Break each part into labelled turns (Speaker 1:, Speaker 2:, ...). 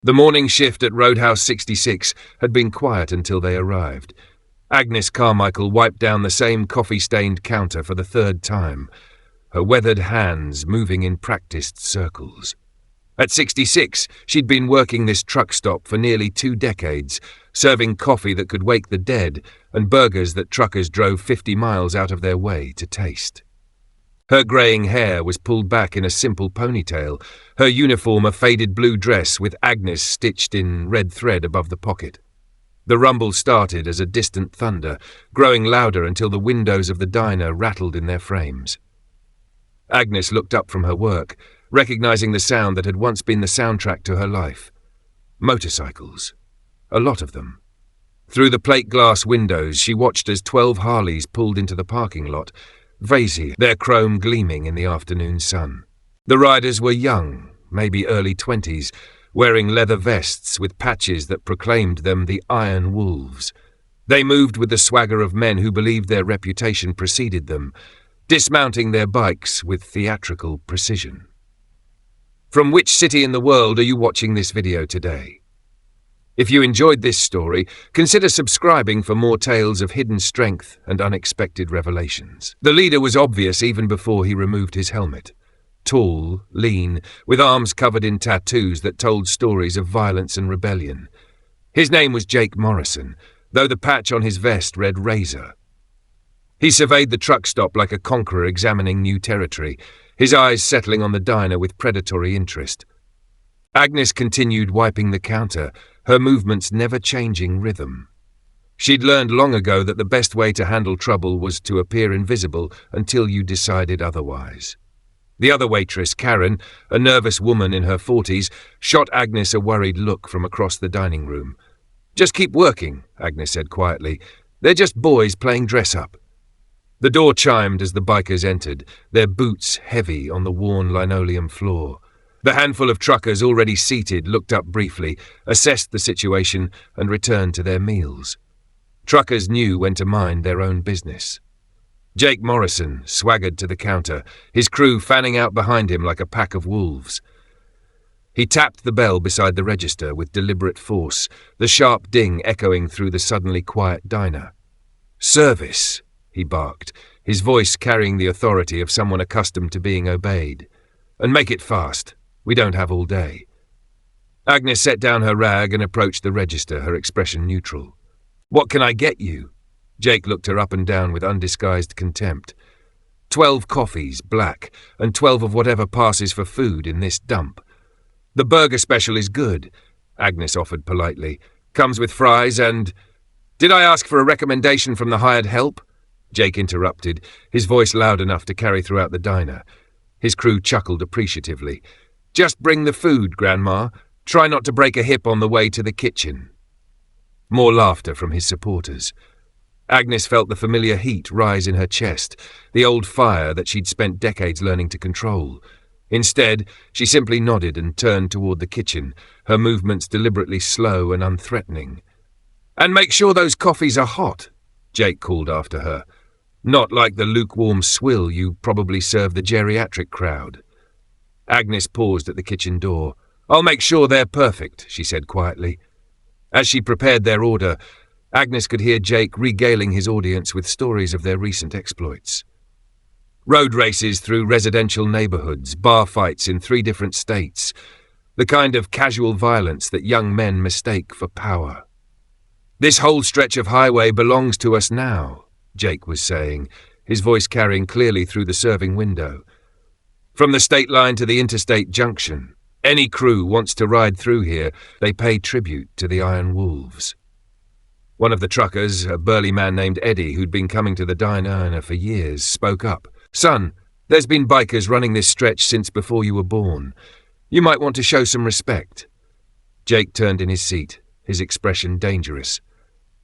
Speaker 1: The morning shift at Roadhouse 66 had been quiet until they arrived. Agnes Carmichael wiped down the same coffee-stained counter for the third time, her weathered hands moving in practiced circles. At 66, she'd been working this truck stop for nearly 2 decades, serving coffee that could wake the dead and burgers that truckers drove 50 miles out of their way to taste. Her greying hair was pulled back in a simple ponytail, her uniform a faded blue dress with Agnes stitched in red thread above the pocket. The rumble started as a distant thunder, growing louder until the windows of the diner rattled in their frames. Agnes looked up from her work, recognizing the sound that had once been the soundtrack to her life. Motorcycles. A lot of them. Through the plate glass windows, she watched as 12 Harleys pulled into the parking lot, vazy, their chrome gleaming in the afternoon sun. The riders were young, maybe early 20s, wearing leather vests with patches that proclaimed them the Iron Wolves. They moved with the swagger of men who believed their reputation preceded them, dismounting their bikes with theatrical precision. From which city in the world are you watching this video today? If you enjoyed this story, consider subscribing for more tales of hidden strength and unexpected revelations. The leader was obvious even before he removed his helmet. Tall, lean, with arms covered in tattoos that told stories of violence and rebellion. His name was Jake Morrison, though the patch on his vest read Razor. He surveyed the truck stop like a conqueror examining new territory, his eyes settling on the diner with predatory interest. Agnes continued wiping the counter, her movements never changing rhythm. She'd learned long ago that the best way to handle trouble was to appear invisible until you decided otherwise. The other waitress, Karen, a nervous woman in her 40s, shot Agnes a worried look from across the dining room. "Just keep working," Agnes said quietly. "They're just boys playing dress-up." The door chimed as the bikers entered, their boots heavy on the worn linoleum floor. The handful of truckers already seated looked up briefly, assessed the situation, and returned to their meals. Truckers knew when to mind their own business. Jake Morrison swaggered to the counter, his crew fanning out behind him like a pack of wolves. He tapped the bell beside the register with deliberate force, the sharp ding echoing through the suddenly quiet diner. "Service," he barked, his voice carrying the authority of someone accustomed to being obeyed. "And make it fast. We don't have all day." Agnes set down her rag and approached the register, her expression neutral. "What can I get you?" Jake looked her up and down with undisguised contempt. 12 coffees, black, and 12 of whatever passes for food in this dump. "The burger special is good," Agnes offered politely. "Comes with fries and—" "Did I ask for a recommendation from the hired help?" Jake interrupted, his voice loud enough to carry throughout the diner. His crew chuckled appreciatively. "Just bring the food, Grandma. Try not to break a hip on the way to the kitchen." More laughter from his supporters. Agnes felt the familiar heat rise in her chest, the old fire that she'd spent decades learning to control. Instead, she simply nodded and turned toward the kitchen, her movements deliberately slow and unthreatening. "And make sure those coffees are hot," Jake called after her. "Not like the lukewarm swill you probably serve the geriatric crowd." Agnes paused at the kitchen door. "I'll make sure they're perfect," she said quietly. As she prepared their order, Agnes could hear Jake regaling his audience with stories of their recent exploits. Road races through residential neighborhoods, bar fights in 3 different states, the kind of casual violence that young men mistake for power. "This whole stretch of highway belongs to us now," Jake was saying, his voice carrying clearly through the serving window. "From the state line to the interstate junction, any crew wants to ride through here, they pay tribute to the Iron Wolves." One of the truckers, a burly man named Eddie, who'd been coming to the diner for years, spoke up. "Son, there's been bikers running this stretch since before you were born. You might want to show some respect." Jake turned in his seat, his expression dangerous.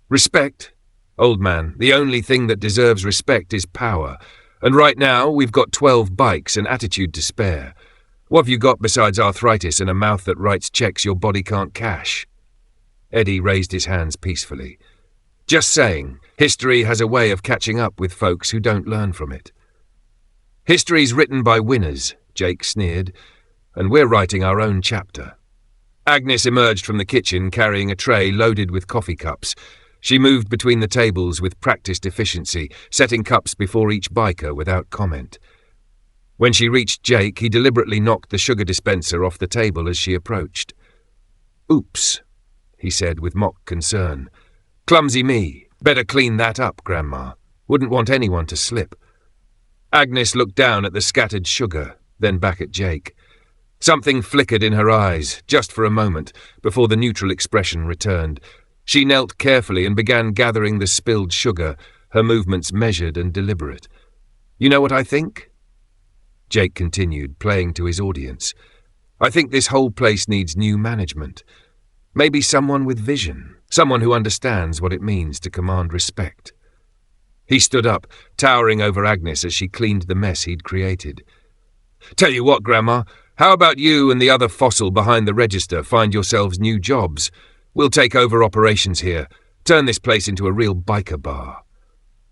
Speaker 1: "Respect? Old man, the only thing that deserves respect is power. And right now, we've got 12 bikes and attitude to spare. What have you got besides arthritis and a mouth that writes checks your body can't cash?" Eddie raised his hands peacefully. "Just saying, history has a way of catching up with folks who don't learn from it." "History's written by winners," Jake sneered, "and we're writing our own chapter." Agnes emerged from the kitchen carrying a tray loaded with coffee cups. She moved between the tables with practiced efficiency, setting cups before each biker without comment. When she reached Jake, he deliberately knocked the sugar dispenser off the table as she approached. "Oops," he said with mock concern. "Clumsy me. Better clean that up, Grandma. Wouldn't want anyone to slip." Agnes looked down at the scattered sugar, then back at Jake. Something flickered in her eyes, just for a moment, before the neutral expression returned. She knelt carefully and began gathering the spilled sugar, her movements measured and deliberate. "You know what I think?" Jake continued, playing to his audience. "I think this whole place needs new management. Maybe someone with vision, someone who understands what it means to command respect." He stood up, towering over Agnes as she cleaned the mess he'd created. "Tell you what, Grandma, how about you and the other fossil behind the register find yourselves new jobs? We'll take over operations here, turn this place into a real biker bar."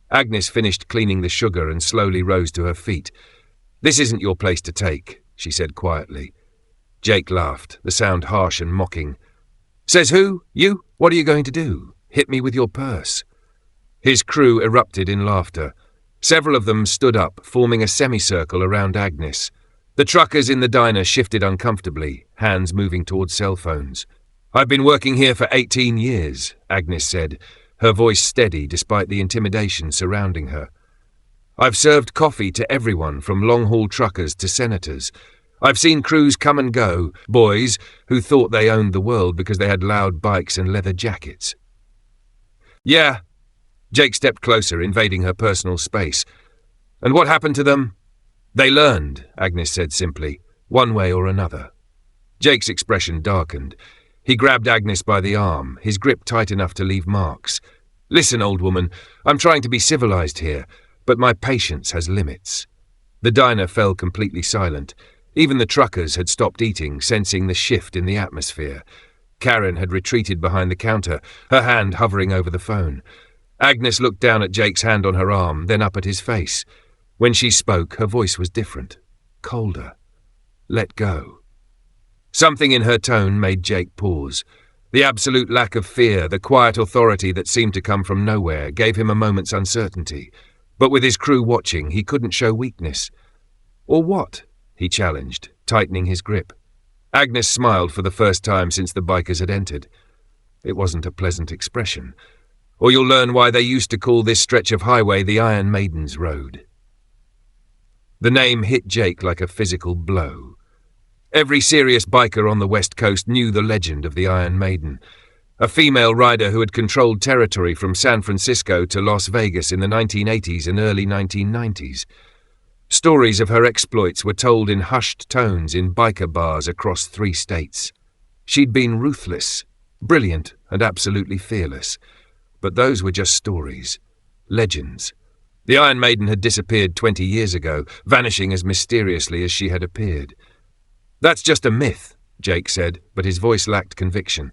Speaker 1: Agnes finished cleaning the sugar and slowly rose to her feet. "This isn't your place to take," she said quietly. Jake laughed, the sound harsh and mocking. "Says who? You? What are you going to do? Hit me with your purse?" His crew erupted in laughter. Several of them stood up, forming a semicircle around Agnes. The truckers in the diner shifted uncomfortably, hands moving towards cell phones. "I've been working here for 18 years, Agnes said, her voice steady despite the intimidation surrounding her. "I've served coffee to everyone from long-haul truckers to senators. I've seen crews come and go, boys who thought they owned the world because they had loud bikes and leather jackets." "Yeah." Jake stepped closer, invading her personal space. "And what happened to them?" "They learned," Agnes said simply, "one way or another." Jake's expression darkened. He grabbed Agnes by the arm, his grip tight enough to leave marks. "Listen, old woman, I'm trying to be civilized here, but my patience has limits." The diner fell completely silent. Even the truckers had stopped eating, sensing the shift in the atmosphere. Karen had retreated behind the counter, her hand hovering over the phone. Agnes looked down at Jake's hand on her arm, then up at his face. When she spoke, her voice was different, colder. "Let go." Something in her tone made Jake pause. The absolute lack of fear, the quiet authority that seemed to come from nowhere, gave him a moment's uncertainty. But with his crew watching, he couldn't show weakness. "Or what?" he challenged, tightening his grip. Agnes smiled for the first time since the bikers had entered. It wasn't a pleasant expression. "Or you'll learn why they used to call this stretch of highway the Iron Maiden's Road." The name hit Jake like a physical blow. Every serious biker on the West Coast knew the legend of the Iron Maiden, a female rider who had controlled territory from San Francisco to Las Vegas in the 1980s and early 1990s. Stories of her exploits were told in hushed tones in biker bars across 3 states. She'd been ruthless, brilliant, and absolutely fearless. But those were just stories, legends. The Iron Maiden had disappeared 20 years ago, vanishing as mysteriously as she had appeared. "That's just a myth," Jake said, but his voice lacked conviction.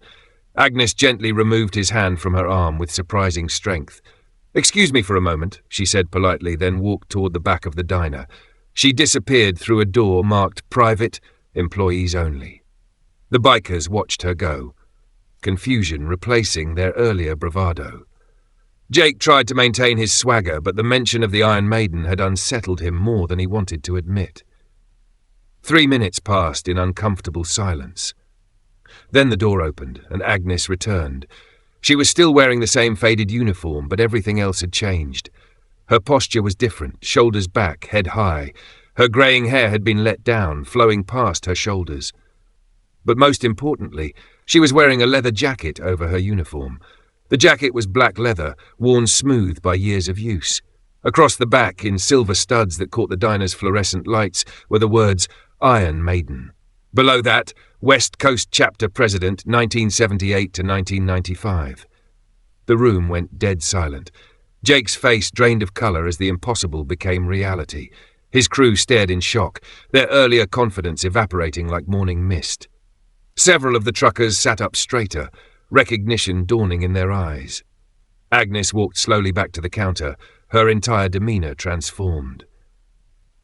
Speaker 1: Agnes gently removed his hand from her arm with surprising strength. "Excuse me for a moment," she said politely, then walked toward the back of the diner. She disappeared through a door marked Private, Employees Only. The bikers watched her go, confusion replacing their earlier bravado. Jake tried to maintain his swagger, but the mention of the Iron Maiden had unsettled him more than he wanted to admit. 3 minutes passed in uncomfortable silence. Then the door opened, and Agnes returned. She was still wearing the same faded uniform, but everything else had changed. Her posture was different, shoulders back, head high. Her greying hair had been let down, flowing past her shoulders. But most importantly, she was wearing a leather jacket over her uniform. The jacket was black leather, worn smooth by years of use. Across the back, in silver studs that caught the diner's fluorescent lights, were the words Iron Maiden. Below that, West Coast Chapter President, 1978 to 1995. The room went dead silent. Jake's face drained of colour as the impossible became reality. His crew stared in shock, their earlier confidence evaporating like morning mist. Several of the truckers sat up straighter, recognition dawning in their eyes. Agnes walked slowly back to the counter, her entire demeanour transformed.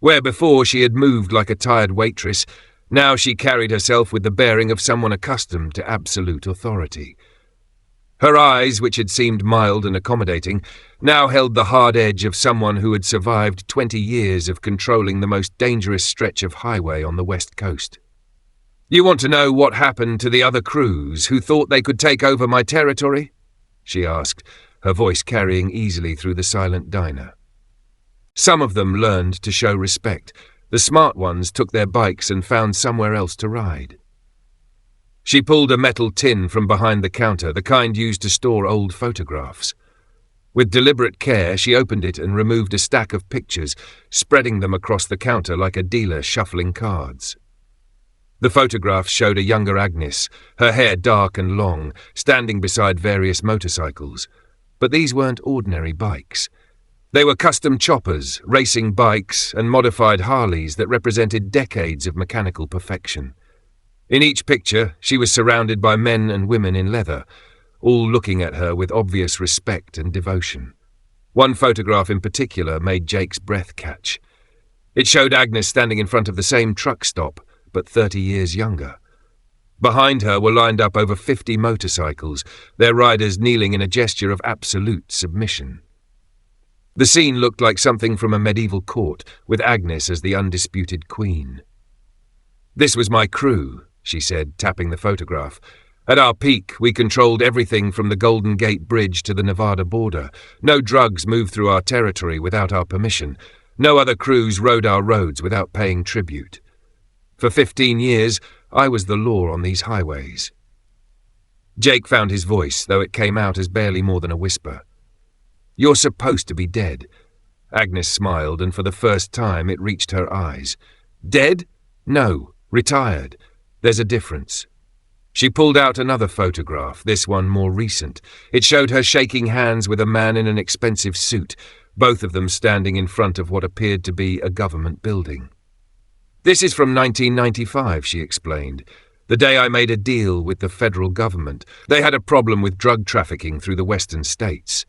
Speaker 1: Where before she had moved like a tired waitress, Now she carried herself with the bearing of someone accustomed to absolute authority. Her eyes, which had seemed mild and accommodating, now held the hard edge of someone who had survived 20 years of controlling the most dangerous stretch of highway on the West Coast. "You want to know what happened to the other crews who thought they could take over my territory?" she asked, her voice carrying easily through the silent diner. Some of them learned to show respect. The smart ones took their bikes and found somewhere else to ride. She pulled a metal tin from behind the counter, the kind used to store old photographs. With deliberate care, she opened it and removed a stack of pictures, spreading them across the counter like a dealer shuffling cards. The photographs showed a younger Agnes, her hair dark and long, standing beside various motorcycles. But these weren't ordinary bikes. They were custom choppers, racing bikes, and modified Harleys that represented decades of mechanical perfection. In each picture, she was surrounded by men and women in leather, all looking at her with obvious respect and devotion. One photograph in particular made Jake's breath catch. It showed Agnes standing in front of the same truck stop, but 30 years younger. Behind her were lined up over 50 motorcycles, their riders kneeling in a gesture of absolute submission. The scene looked like something from a medieval court, with Agnes as the undisputed queen. "This was my crew," she said, tapping the photograph. "At our peak, we controlled everything from the Golden Gate Bridge to the Nevada border. No drugs moved through our territory without our permission. No other crews rode our roads without paying tribute. For 15 years, I was the law on these highways." Jake found his voice, though it came out as barely more than a whisper. "You're supposed to be dead." Agnes smiled, and for the first time it reached her eyes. "Dead? No, retired. There's a difference." She pulled out another photograph, this one more recent. It showed her shaking hands with a man in an expensive suit, both of them standing in front of what appeared to be a government building. "This is from 1995, she explained. "The day I made a deal with the federal government. They had a problem with drug trafficking through the western states.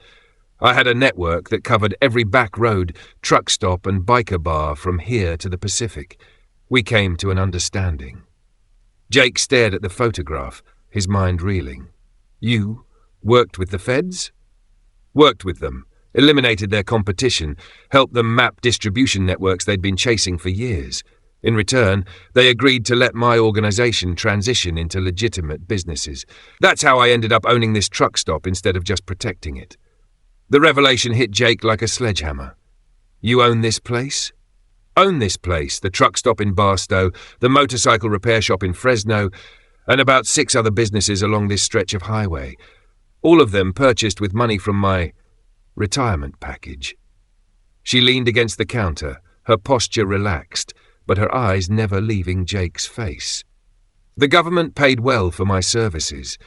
Speaker 1: I had a network that covered every back road, truck stop and biker bar from here to the Pacific. We came to an understanding." Jake stared at the photograph, his mind reeling. "You worked with the feds?" "Worked with them, eliminated their competition, helped them map distribution networks they'd been chasing for years. In return, they agreed to let my organization transition into legitimate businesses. That's how I ended up owning this truck stop instead of just protecting it." The revelation hit Jake like a sledgehammer. "You own this place?" "Own this place, the truck stop in Barstow, the motorcycle repair shop in Fresno, and about 6 other businesses along this stretch of highway. All of them purchased with money from my retirement package." She leaned against the counter, her posture relaxed, but her eyes never leaving Jake's face. "The government paid well for my services.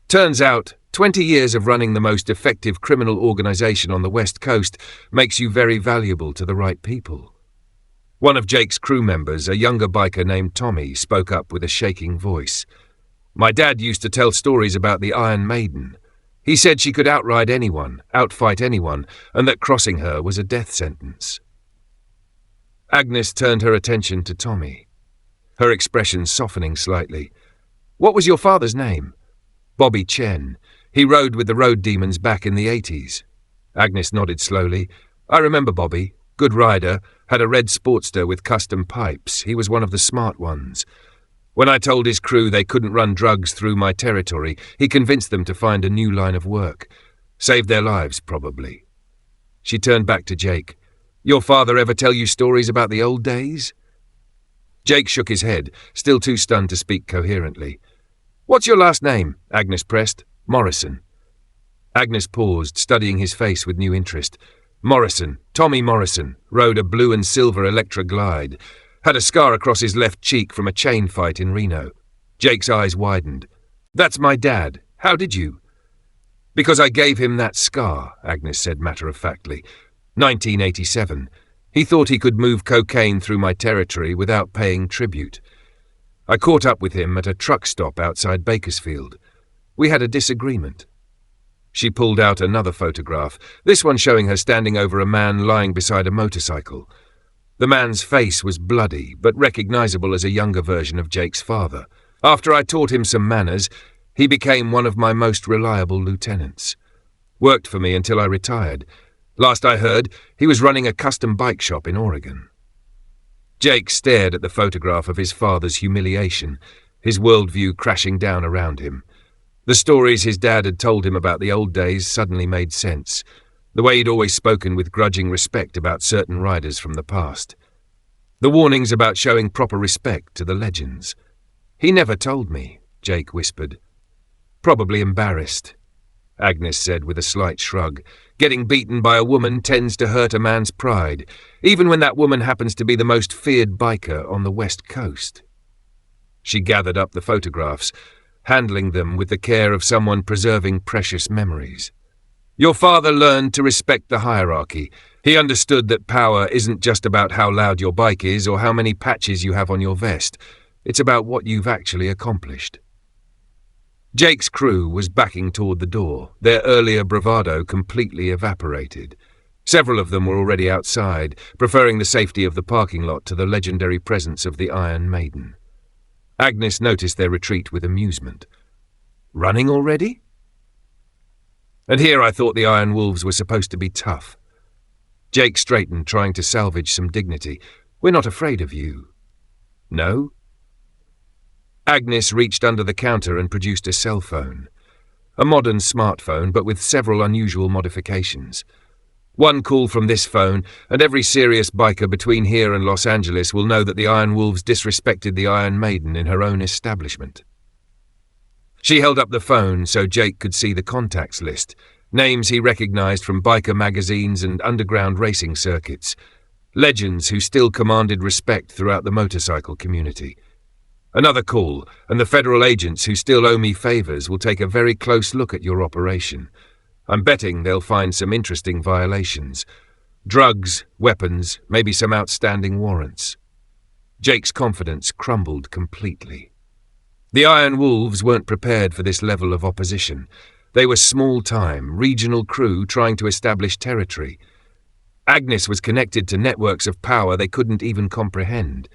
Speaker 1: Turns out, 20 years of running the most effective criminal organization on the West Coast makes you very valuable to the right people." One of Jake's crew members, a younger biker named Tommy, spoke up with a shaking voice. "My dad used to tell stories about the Iron Maiden. He said she could outride anyone, outfight anyone, and that crossing her was a death sentence." Agnes turned her attention to Tommy, her expression softening slightly. "What was your father's name?" "Bobby Chen. He rode with the road demons back in the 80s. Agnes nodded slowly. "I remember Bobby. Good rider, had a red Sportster with custom pipes. He was one of the smart ones. When I told his crew they couldn't run drugs through my territory, he convinced them to find a new line of work. Saved their lives, probably." She turned back to Jake. "Your father ever tell you stories about the old days?" Jake shook his head, still too stunned to speak coherently. "What's your last name?" Agnes pressed. "Morrison." Agnes paused, studying his face with new interest. "Morrison, Tommy Morrison, rode a blue and silver Electra Glide. Had a scar across his left cheek from a chain fight in Reno." Jake's eyes widened. "That's my dad. How did you?" "Because I gave him that scar," Agnes said matter-of-factly. 1987. He thought he could move cocaine through my territory without paying tribute. I caught up with him at a truck stop outside Bakersfield. We had a disagreement." She pulled out another photograph, this one showing her standing over a man lying beside a motorcycle. The man's face was bloody, but recognizable as a younger version of Jake's father. After I taught him some manners, he became one of my most reliable lieutenants. Worked for me until I retired. Last I heard, he was running a custom bike shop in Oregon. Jake stared at the photograph of his father's humiliation, his worldview crashing down around him. The stories his dad had told him about the old days suddenly made sense, the way he'd always spoken with grudging respect about certain riders from the past. The warnings about showing proper respect to the legends. "He never told me," Jake whispered. "Probably embarrassed," Agnes said with a slight shrug. "Getting beaten by a woman tends to hurt a man's pride, even when that woman happens to be the most feared biker on the West Coast." She gathered up the photographs, handling them with the care of someone preserving precious memories. "Your father learned to respect the hierarchy. He understood that power isn't just about how loud your bike is or how many patches you have on your vest. It's about what you've actually accomplished." Jake's crew was backing toward the door, their earlier bravado completely evaporated. Several of them were already outside, preferring the safety of the parking lot to the legendary presence of the Iron Maiden. Agnes noticed their retreat with amusement. "Running already?" And here I thought the Iron Wolves were supposed to be tough. Jake straightened, trying to salvage some dignity. "We're not afraid of you." "No?" Agnes reached under the counter and produced a cell phone. A modern smartphone, but with several unusual modifications. One call from this phone, and every serious biker between here and Los Angeles will know that the Iron Wolves disrespected the Iron Maiden in her own establishment. She held up the phone so Jake could see the contacts list, names he recognized from biker magazines and underground racing circuits, legends who still commanded respect throughout the motorcycle community. "Another call, and the federal agents who still owe me favors will take a very close look at your operation. I'm betting they'll find some interesting violations. Drugs, weapons, maybe some outstanding warrants." Jake's confidence crumbled completely. The Iron Wolves weren't prepared for this level of opposition. They were small-time, regional crew trying to establish territory. Agnes was connected to networks of power they couldn't even comprehend.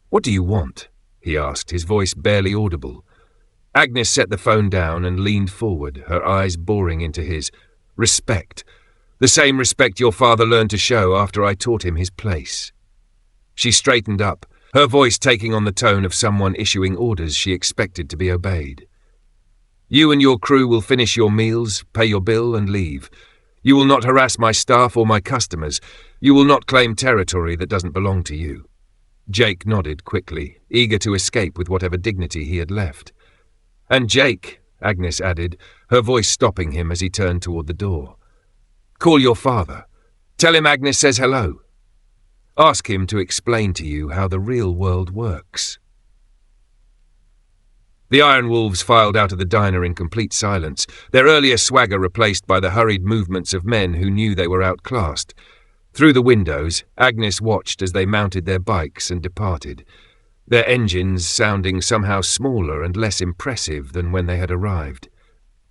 Speaker 1: "What do you want?" he asked, his voice barely audible. Agnes set the phone down and leaned forward, her eyes boring into his. "Respect. The same respect your father learned to show after I taught him his place." She straightened up, her voice taking on the tone of someone issuing orders she expected to be obeyed. "You and your crew will finish your meals, pay your bill, and leave. You will not harass my staff or my customers. You will not claim territory that doesn't belong to you." Jake nodded quickly, eager to escape with whatever dignity he had left. "And Jake," Agnes added, her voice stopping him as he turned toward the door. "Call your father. Tell him Agnes says hello. Ask him to explain to you how the real world works." The Iron Wolves filed out of the diner in complete silence, their earlier swagger replaced by the hurried movements of men who knew they were outclassed. Through the windows, Agnes watched as they mounted their bikes and departed, their engines sounding somehow smaller and less impressive than when they had arrived.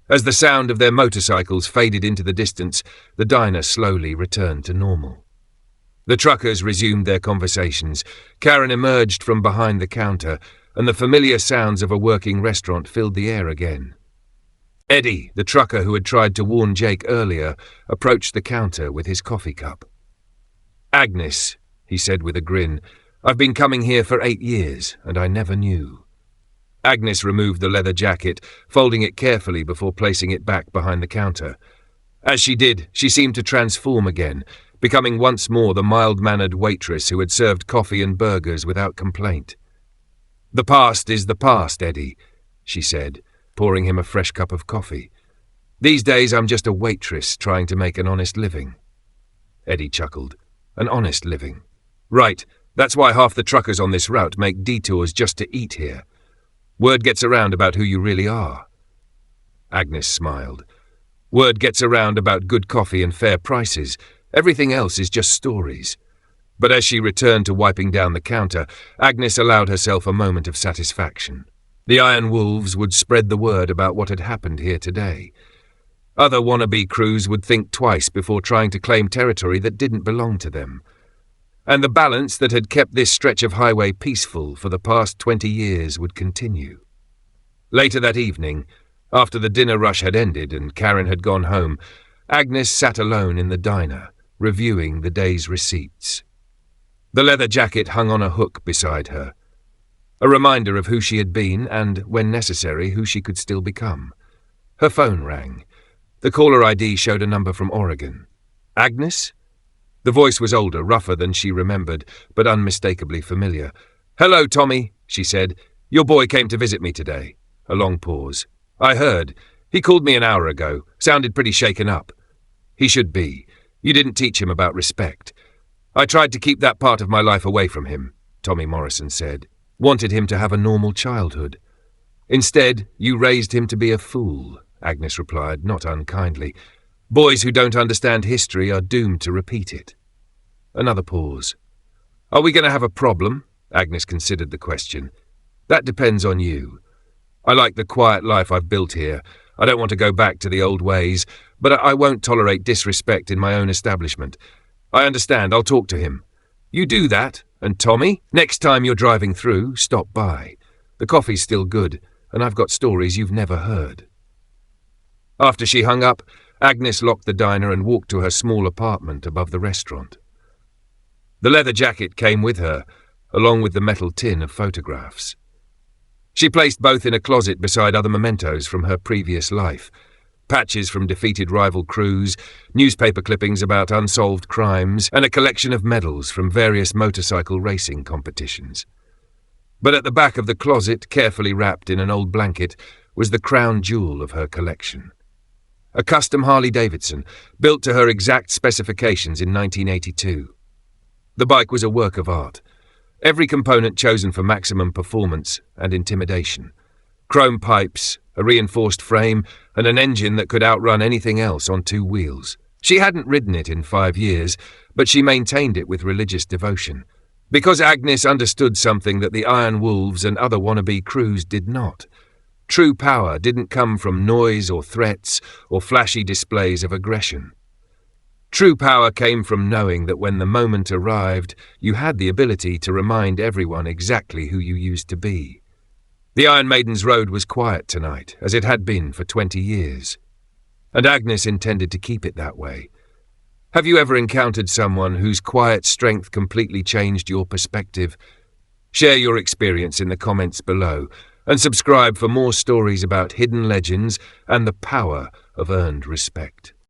Speaker 1: As the sound of their motorcycles faded into the distance, the diner slowly returned to normal. The truckers resumed their conversations. Karen emerged from behind the counter, and the familiar sounds of a working restaurant filled the air again. Eddie, the trucker who had tried to warn Jake earlier, approached the counter with his coffee cup. "Agnes," he said with a grin, "I've been coming here for 8 years, and I never knew." Agnes removed the leather jacket, folding it carefully before placing it back behind the counter. As she did, she seemed to transform again, becoming once more the mild-mannered waitress who had served coffee and burgers without complaint. "The past is the past, Eddie," she said, pouring him a fresh cup of coffee. "These days I'm just a waitress trying to make an honest living." Eddie chuckled. "An honest living. Right, that's why half the truckers on this route make detours just to eat here. Word gets around about who you really are." Agnes smiled. "Word gets around about good coffee and fair prices. Everything else is just stories." But as she returned to wiping down the counter, Agnes allowed herself a moment of satisfaction. The Iron Wolves would spread the word about what had happened here today. Other wannabe crews would think twice before trying to claim territory that didn't belong to them. and the balance that had kept this stretch of highway peaceful for the past 20 years would continue. Later that evening, after the dinner rush had ended and Karen had gone home, Agnes sat alone in the diner, reviewing the day's receipts. The leather jacket hung on a hook beside her, a reminder of who she had been and, when necessary, who she could still become. Her phone rang. The caller ID showed a number from Oregon. Agnes? The voice was older, rougher than she remembered, but unmistakably familiar. "Hello, Tommy," she said. "Your boy came to visit me today." A long pause. "I heard. He called me an hour ago. Sounded pretty shaken up." "He should be. You didn't teach him about respect." "I tried to keep that part of my life away from him," Tommy Morrison said. "Wanted him to have a normal childhood." "Instead, you raised him to be a fool," Agnes replied, not unkindly. "Boys who don't understand history are doomed to repeat it." Another pause. "Are we going to have a problem?" Agnes considered the question. "That depends on you. I like the quiet life I've built here. I don't want to go back to the old ways, but I won't tolerate disrespect in my own establishment. I understand, I'll talk to him. You do that, and Tommy, next time you're driving through, stop by. The coffee's still good, and I've got stories you've never heard." After she hung up, Agnes locked the diner and walked to her small apartment above the restaurant. The leather jacket came with her, along with the metal tin of photographs. She placed both in a closet beside other mementos from her previous life, patches from defeated rival crews, newspaper clippings about unsolved crimes, and a collection of medals from various motorcycle racing competitions. But at the back of the closet, carefully wrapped in an old blanket, was the crown jewel of her collection. A custom Harley-Davidson, built to her exact specifications in 1982. The bike was a work of art. Every component chosen for maximum performance and intimidation. Chrome pipes, a reinforced frame, and an engine that could outrun anything else on two wheels. She hadn't ridden it in 5 years, but she maintained it with religious devotion. Because Agnes understood something that the Iron Wolves and other wannabe crews did not. True power didn't come from noise or threats or flashy displays of aggression. True power came from knowing that when the moment arrived, you had the ability to remind everyone exactly who you used to be. The Iron Maiden's road was quiet tonight, as it had been for 20 years. And Agnes intended to keep it that way. Have you ever encountered someone whose quiet strength completely changed your perspective? Share your experience in the comments below, and subscribe for more stories about hidden legends and the power of earned respect.